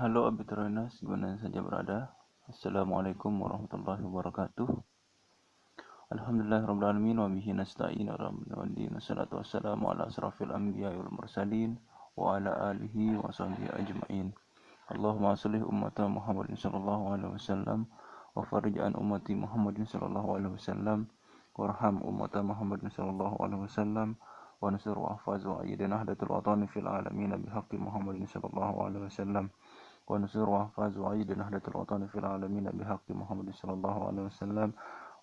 Halo Abiturena, gimana saja berada? Assalamualaikum warahmatullahi wabarakatuh. Alhamdulillahirrahmanirrahim wa bihi nasta'in alhamdulillah wassalatu wassalamu ala asrafil anbiya wal mursalin wa ala alihi wa sahbihi ajma'in. Allahumma sholli ummata Muhammadin sallallahu alaihi wasallam wa farij an ummati Muhammadin sallallahu alaihi wasallam warham ummata Muhammadin sallallahu alaihi wasallam wa nasir wa ahfaz wa ayyid nahdatul watani fil alamin bihaqqi Muhammadin sallallahu alaihi wasallam wa nasir wa ahfaz wa ayyid nahdatul watani fil alamin bihaqqi Muhammadin sallallahu alaihi wasallam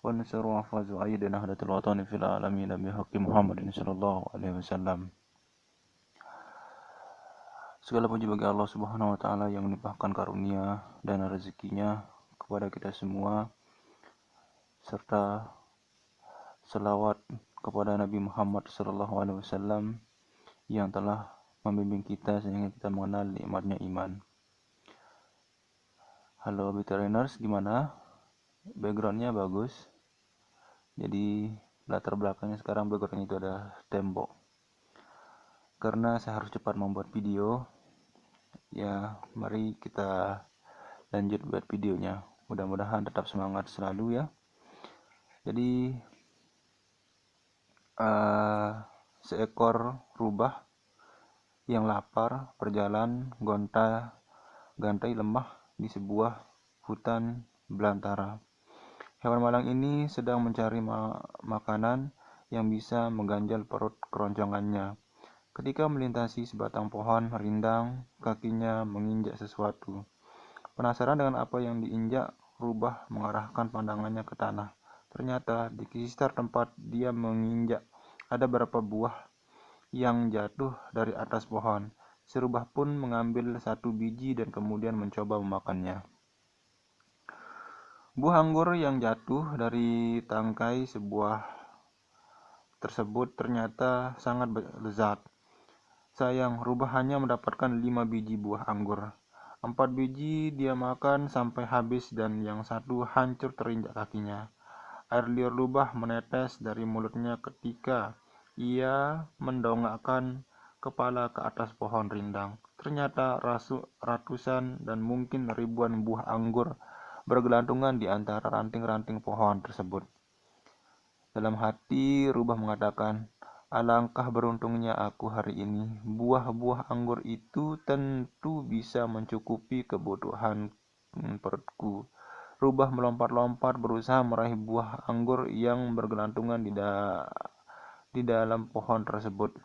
wa nasir wa ahfaz wa ayyid nahdatul watani fil alamin bihaqqi Muhammadin sallallahu alaihi wasallam. Segala puji bagi Allah Subhanahu wa taala yang melimpahkan karunia dan rezekinya kepada kita semua, serta selawat kepada Nabi Muhammad sallallahu alaihi wasallam yang telah membimbing kita sehingga kita mengenal nikmatnya iman. Halo Veteraners, gimana? Backgroundnya bagus. Jadi latar belakangnya sekarang backgroundnya itu ada tembok. Karena saya harus cepat membuat video, ya mari kita lanjut buat videonya. Mudah-mudahan tetap semangat selalu ya. Jadi seekor rubah yang lapar berjalan gonta-gantai lemah di sebuah hutan belantara. Hewan malang ini sedang mencari makanan yang bisa mengganjal perut keroncongannya. Ketika melintasi sebatang pohon rindang, kakinya menginjak sesuatu. Penasaran dengan apa yang diinjak, rubah mengarahkan pandangannya ke tanah. Ternyata di sekitar tempat dia menginjak ada beberapa buah yang jatuh dari atas pohon. Si rubah pun mengambil satu biji dan kemudian mencoba memakannya. Buah anggur yang jatuh dari tangkai sebuah tersebut ternyata sangat lezat. Sayang, rubah hanya mendapatkan 5 biji buah anggur. 4 biji dia makan sampai habis dan yang satu hancur terinjak kakinya. Air liur rubah menetes dari mulutnya ketika ia mendongakkan kepala ke atas pohon rindang. Ternyata ratusan dan mungkin ribuan buah anggur bergelantungan di antara ranting-ranting pohon tersebut. Dalam hati, rubah mengatakan, "Alangkah beruntungnya aku hari ini. Buah-buah anggur itu tentu bisa mencukupi kebutuhan perutku." Rubah melompat-lompat berusaha meraih buah anggur yang bergelantungan di dalam pohon tersebut.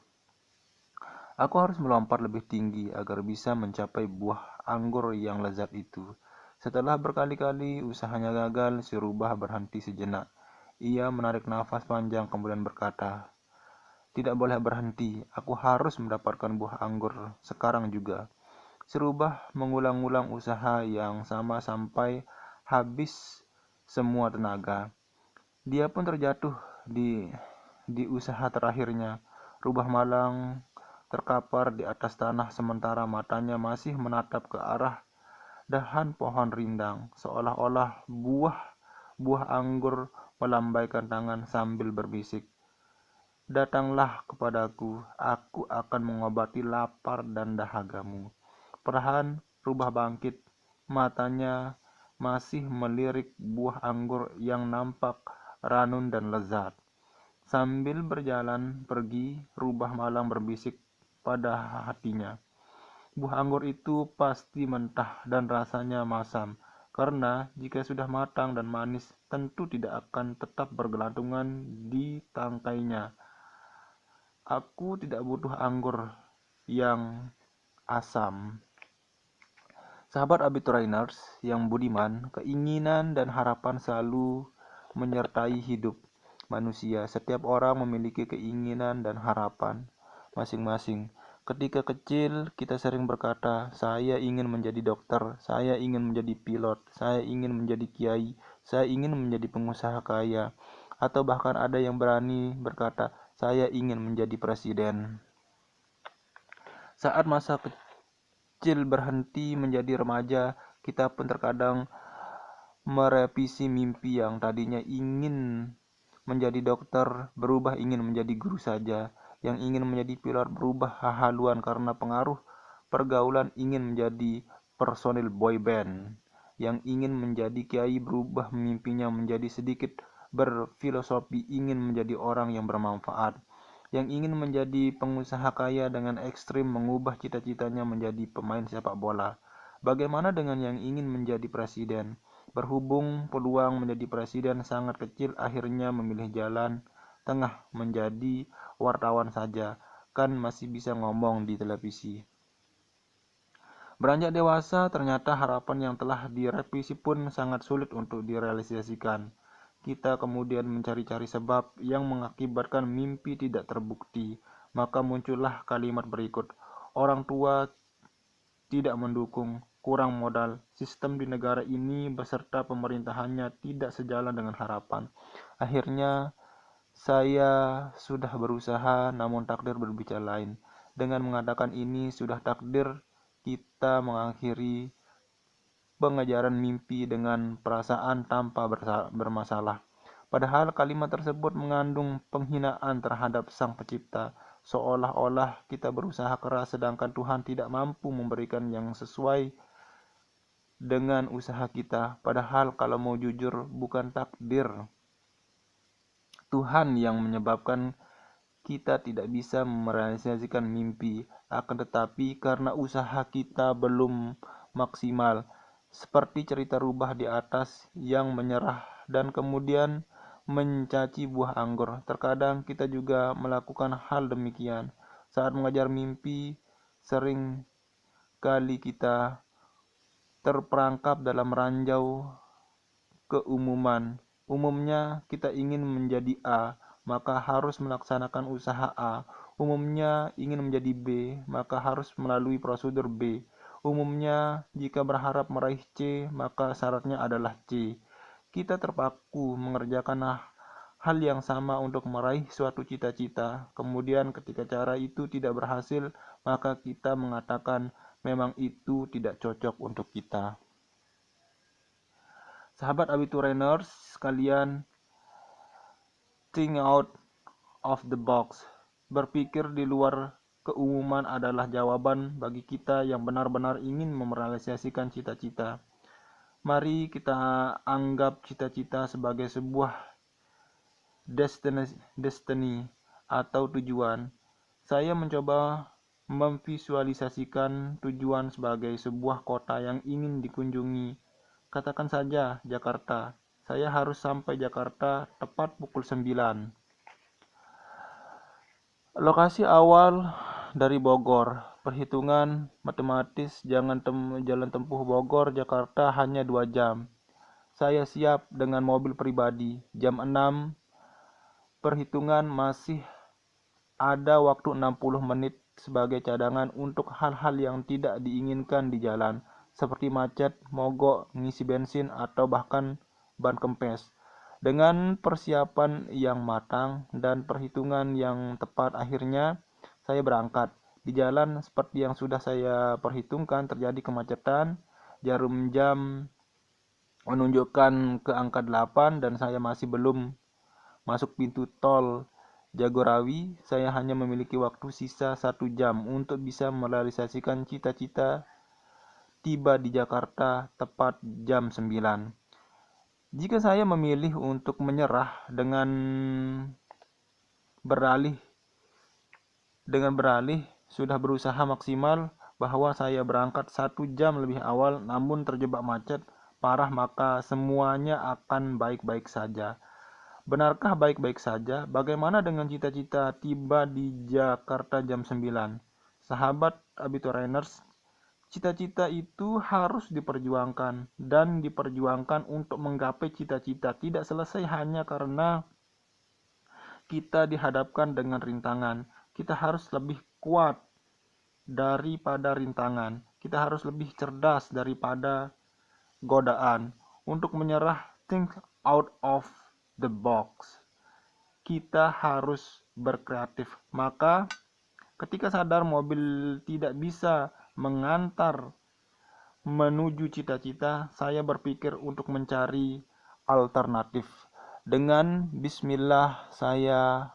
Aku harus melompat lebih tinggi agar bisa mencapai buah anggur yang lezat itu. Setelah berkali-kali usahanya gagal, si rubah berhenti sejenak. Ia menarik nafas panjang kemudian berkata, "Tidak boleh berhenti, aku harus mendapatkan buah anggur sekarang juga." Si rubah mengulang-ulang usaha yang sama sampai habis semua tenaga. Dia pun terjatuh di usaha terakhirnya. Rubah malang terkapar di atas tanah sementara matanya masih menatap ke arah dahan pohon rindang, seolah-olah buah anggur melambaikan tangan sambil berbisik, "Datanglah kepadaku, aku akan mengobati lapar dan dahagamu." Perlahan rubah bangkit, matanya masih melirik buah anggur yang nampak ranum dan lezat. Sambil berjalan pergi, rubah malang berbisik pada hatinya, "Buah anggur itu pasti mentah dan rasanya masam, karena jika sudah matang dan manis, tentu tidak akan tetap bergelantungan di tangkainya. Aku tidak butuh anggur yang asam." Sahabat Abiturainers yang budiman, keinginan dan harapan selalu menyertai hidup manusia. Setiap orang memiliki keinginan dan harapan masing-masing. Ketika kecil, kita sering berkata, "Saya ingin menjadi dokter, saya ingin menjadi pilot, saya ingin menjadi kiai, saya ingin menjadi pengusaha kaya." Atau bahkan ada yang berani berkata, "Saya ingin menjadi presiden." Saat masa kecil berhenti menjadi remaja, kita pun terkadang merevisi mimpi yang tadinya ingin menjadi dokter berubah ingin menjadi guru saja, yang ingin menjadi pilot berubah haluan karena pengaruh pergaulan ingin menjadi personil boy band yang ingin menjadi kiai berubah mimpinya menjadi sedikit berfilosofi, ingin menjadi orang yang bermanfaat, yang ingin menjadi pengusaha kaya dengan ekstrim mengubah cita-citanya menjadi pemain sepak bola. Bagaimana dengan yang ingin menjadi presiden? Berhubung peluang menjadi presiden sangat kecil, akhirnya memilih jalan tengah menjadi wartawan saja, kan masih bisa ngomong di televisi. Beranjak dewasa, ternyata harapan yang telah direvisi pun sangat sulit untuk direalisasikan. Kita kemudian mencari-cari sebab yang mengakibatkan mimpi tidak terbukti. Maka muncullah kalimat berikut. Orang tua tidak mendukung, kurang modal, sistem di negara ini beserta pemerintahannya tidak sejalan dengan harapan. Akhirnya, saya sudah berusaha, namun takdir berbicara lain. Dengan mengatakan ini, sudah takdir kita mengakhiri pengejaran mimpi dengan perasaan tanpa bermasalah. Padahal kalimat tersebut mengandung penghinaan terhadap Sang Pencipta, seolah-olah kita berusaha keras sedangkan Tuhan tidak mampu memberikan yang sesuai dengan usaha kita. Padahal kalau mau jujur, bukan takdir Tuhan yang menyebabkan kita tidak bisa merealisasikan mimpi, akan tetapi karena usaha kita belum maksimal, seperti cerita rubah di atas yang menyerah dan kemudian mencaci buah anggur. Terkadang kita juga melakukan hal demikian. Saat mengejar mimpi, sering kali kita terperangkap dalam ranjau keumuman. Umumnya kita ingin menjadi A, maka harus melaksanakan usaha A. Umumnya ingin menjadi B, maka harus melalui prosedur B. Umumnya jika berharap meraih C, maka syaratnya adalah C. Kita terpaku mengerjakan hal yang sama untuk meraih suatu cita-cita. Kemudian ketika cara itu tidak berhasil, maka kita mengatakan memang itu tidak cocok untuk kita. Sahabat Abiturieners sekalian, think out of the box. Berpikir di luar keumuman adalah jawaban bagi kita yang benar-benar ingin merealisasikan cita-cita. Mari kita anggap cita-cita sebagai sebuah destiny atau tujuan. Saya mencoba memvisualisasikan tujuan sebagai sebuah kota yang ingin dikunjungi. Katakan saja Jakarta. Saya harus sampai Jakarta tepat pukul 9. Lokasi awal dari Bogor. Perhitungan matematis jalan tempuh Bogor Jakarta hanya 2 jam. Saya siap dengan mobil pribadi. Jam 6. Perhitungan masih ada waktu 60 menit sebagai cadangan untuk hal-hal yang tidak diinginkan di jalan, seperti macet, mogok, ngisi bensin, atau bahkan ban kempes. Dengan persiapan yang matang dan perhitungan yang tepat, akhirnya saya berangkat. Di jalan seperti yang sudah saya perhitungkan terjadi kemacetan. Jarum jam menunjukkan ke angka 8 dan saya masih belum masuk pintu tol Jagorawi. Saya hanya memiliki waktu sisa 1 jam untuk bisa merealisasikan cita-cita tiba di Jakarta tepat jam 9. Jika saya memilih untuk menyerah dengan beralih sudah berusaha maksimal bahwa saya berangkat 1 jam lebih awal namun terjebak macet parah, maka semuanya akan baik-baik saja. Benarkah baik-baik saja? Bagaimana dengan cita-cita tiba di Jakarta jam 9? Sahabat Abiturieners, cita-cita itu harus diperjuangkan dan diperjuangkan untuk menggapai cita-cita. Tidak selesai hanya karena kita dihadapkan dengan rintangan. Kita harus lebih kuat daripada rintangan. Kita harus lebih cerdas daripada godaan. Untuk menyerah, think out of the box. Kita harus berkreatif. Maka ketika sadar mobil tidak bisa mengantar menuju cita-cita, saya berpikir untuk mencari alternatif. Dengan bismillah saya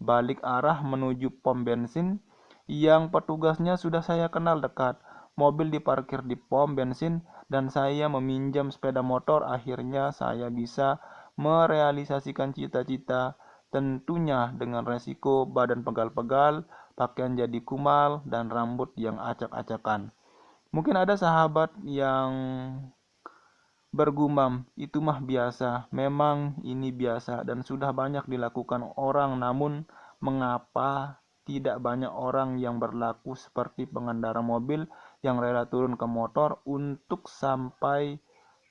balik arah menuju pom bensin yang petugasnya sudah saya kenal dekat. Mobil diparkir di pom bensin dan saya meminjam sepeda motor. Akhirnya saya bisa merealisasikan cita-cita, tentunya dengan resiko badan pegal-pegal, pakaian jadi kumal, dan rambut yang acak-acakan. Mungkin ada sahabat yang bergumam, "Itu mah biasa." Memang ini biasa dan sudah banyak dilakukan orang, namun mengapa tidak banyak orang yang berlaku seperti pengendara mobil yang rela turun ke motor untuk sampai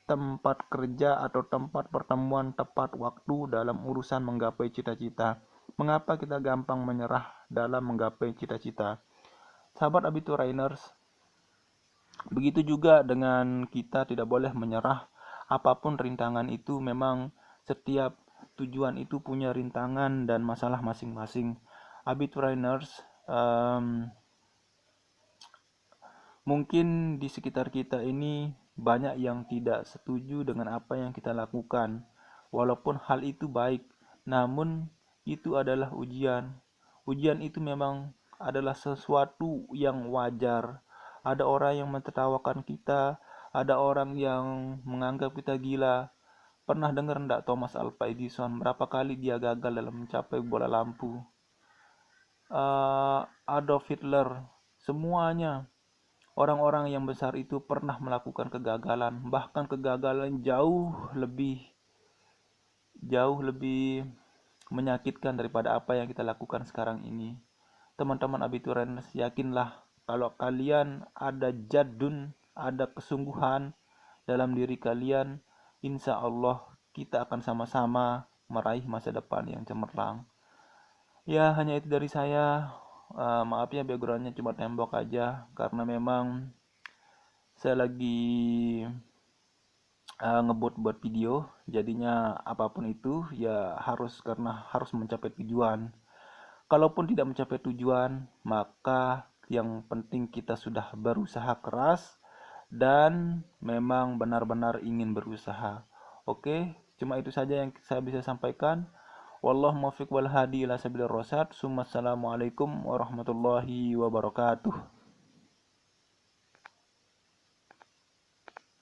tempat kerja atau tempat pertemuan tepat waktu dalam urusan menggapai cita-cita? Mengapa kita gampang menyerah dalam menggapai cita-cita? Sahabat Abiturainers, begitu juga dengan kita tidak boleh menyerah. Apapun rintangan itu, memang setiap tujuan itu punya rintangan dan masalah masing-masing. Abiturainers, mungkin di sekitar kita ini banyak yang tidak setuju dengan apa yang kita lakukan. Walaupun hal itu baik, namun itu adalah ujian. Ujian itu memang adalah sesuatu yang wajar. Ada orang yang mentertawakan kita, ada orang yang menganggap kita gila. Pernah dengar enggak Thomas Alva Edison berapa kali dia gagal dalam mencapai bola lampu? Adolf Hitler, semuanya orang-orang yang besar itu pernah melakukan kegagalan, bahkan kegagalan jauh lebih menyakitkan daripada apa yang kita lakukan sekarang ini. Teman-teman Abiturieners, yakinlah kalau kalian ada jadun, ada kesungguhan dalam diri kalian, insya Allah kita akan sama-sama meraih masa depan yang cemerlang. Ya, hanya itu dari saya. Maaf ya, backgroundnya cuma tembok aja, karena memang saya lagi ngebut buat video, jadinya apapun itu ya karena harus mencapai tujuan. Kalaupun tidak mencapai tujuan, maka yang penting kita sudah berusaha keras dan memang benar-benar ingin berusaha. Oke, cuma itu saja yang saya bisa sampaikan. Wallahu muwaffiq wal hadi ila sabilir rasyad. Assalamualaikum warahmatullahi wabarakatuh.